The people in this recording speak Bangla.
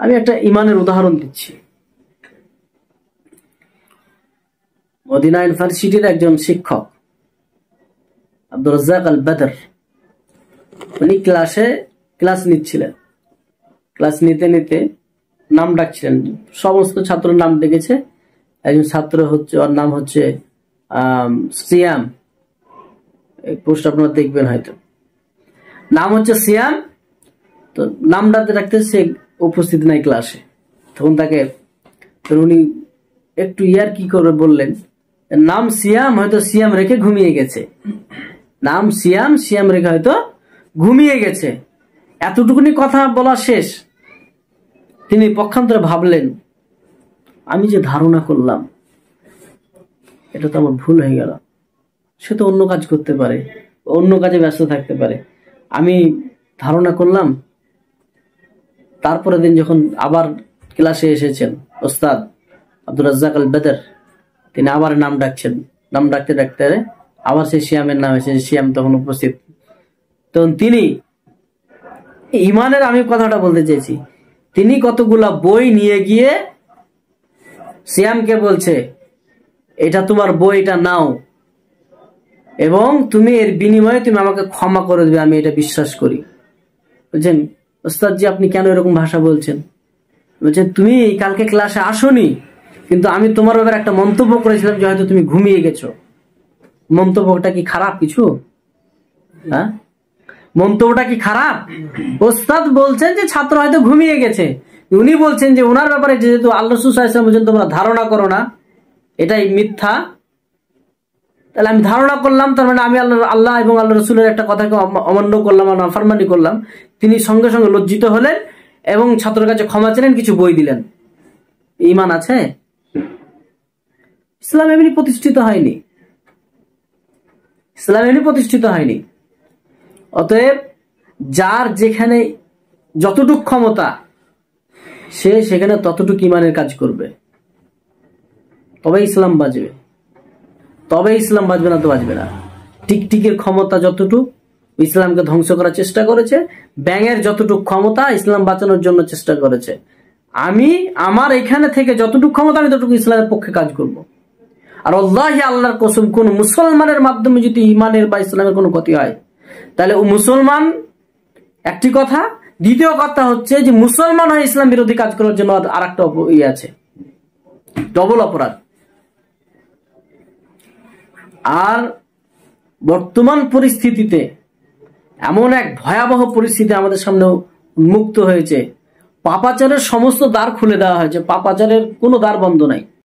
আমি একটা ইমানের উদাহরণ দিচ্ছি। মদিনা ইউনিভার্সিটির একজন শিক্ষক আব্দুর রাজ্জাক আল বদর, উনি ক্লাস নিচ্ছিলেন। ক্লাস নিতে নিতে নাম ডাকছিলেন, সমস্ত ছাত্র নাম ডেকেছে। একজন ছাত্র হচ্ছে, ওর নাম হচ্ছে সিয়াম, এই পোস্ট আপনারা দেখবেন হয়তো, নাম হচ্ছে সিয়াম। তো নাম ডাকতে ডাকতে সে উপস্থিত নাই ক্লাসে। তখন উনি একটু কি করে বললেন, নাম সিয়াম, হয়তো সিয়াম রেখে ঘুমিয়ে গেছে। নাম সিয়াম, সিয়াম রেখে হয়তো ঘুমিয়ে গেছে। এতটুকুনি কথা বলা শেষ। তিনি পক্ষান্তরে ভাবলেন, আমি যে ধারণা করলাম এটা তো আমার ভুল হয়ে গেল। সে তো অন্য কাজ করতে পারে, অন্য কাজে ব্যস্ত থাকতে পারে। আমি ধারণা করলাম। তারপরে দিন যখন আবার ক্লাসে এসেছেন ওস্তাদ আব্দুর রাজ্জাক আল বদর, তিনি আবার নাম ডাকছেন। নাম ডাকতে ডাকতে আবার সেই সিয়ামের নাম এসেছে। সিয়াম তখন উপস্থিত। তখন তিনি ইমানের, আমি কথাটা বলতে চেয়েছি, তিনি কতগুলা বই নিয়ে গিয়ে সিয়ামকে বলছে, এটা তোমার বই, এটা নাও, এবং তুমি এর বিনিময়ে তুমি আমাকে ক্ষমা করে দেবে, আমি এটা বিশ্বাস করি। বলছেন, ওস্তাদ জি আপনি কেন এরকম ভাষা বলছেন? বলছেন, তুমি কালকে ক্লাসে আসোনি, কিন্তু আমি তোমার ব্যাপারে একটা মন্তব্য করেছিলাম যে হয়তো তুমি ঘুমিয়ে গেছো। মন্তব্যটা কি খারাপ কিছু? হ্যাঁ, মন্তব্যটা কি খারাপ? ওস্তাদ বলছেন যে ছাত্র হয়তো ঘুমিয়ে গেছে, উনি বলছেন যে ওনার ব্যাপারে যেহেতু আল্লাহ রাসূল সাল্লাল্লাহু আলাইহি ওয়াসাল্লাম বলেছেন তোমরা ধারণা করো না, এটাই মিথ্যা। তাহলে আমি ধারণা করলাম, তার মানে আমি আল্লাহ এবং আল্লাহ রসুলের একটা কথাকে অমান্য করলাম, নাফরমানি করলাম। তিনি সঙ্গে সঙ্গে লজ্জিত হলেন এবং ছাত্রের কাছে ক্ষমা চাইলেন, কিছু বই দিলেন। ঈমান আছে? ইসলাম এমনি প্রতিষ্ঠিত হয়নি। ইসলাম এমনি প্রতিষ্ঠিত হয়নি। অতএব যার যেখানে যতটুক ক্ষমতা, সে সেখানে ততটুক ঈমানের কাজ করবে, তবে ইসলাম বাঁচবে। তবে ইসলাম বাঁচবে না তো বাঁচবে না। টিকটিকের ক্ষমতা যতটুক ইসলামকে ধ্বংস করার চেষ্টা করেছে, ব্যাঙের যতটুক ক্ষমতা ইসলাম বাঁচানোর জন্য চেষ্টা করেছে। আমি আমার এখানে থেকে যতটুকু ক্ষমতা, আমি ততটুকু ইসলামের পক্ষে কাজ করব। আর আল্লাহি, আল্লাহর কসম, কোন মুসলমানের মাধ্যমে যদি ইমানের বা ইসলামের কোনো ক্ষতি হয়, তাহলে ও মুসলমান একটি কথা। দ্বিতীয় কথা হচ্ছে যে মুসলমান হয়ে ইসলাম বিরোধী কাজ করার জন্য আর একটা আছে, ডবল অপরাধ। আর বর্তমান পরিস্থিতিতে এমন এক ভয়াবহ পরিস্থিতি আমাদের সামনে উন্মুক্ত হয়েছে, পাপাচারের সমস্ত দ্বার খুলে দেওয়া হয়েছে, পাপাচারের কোনো দ্বার বন্ধ নাই।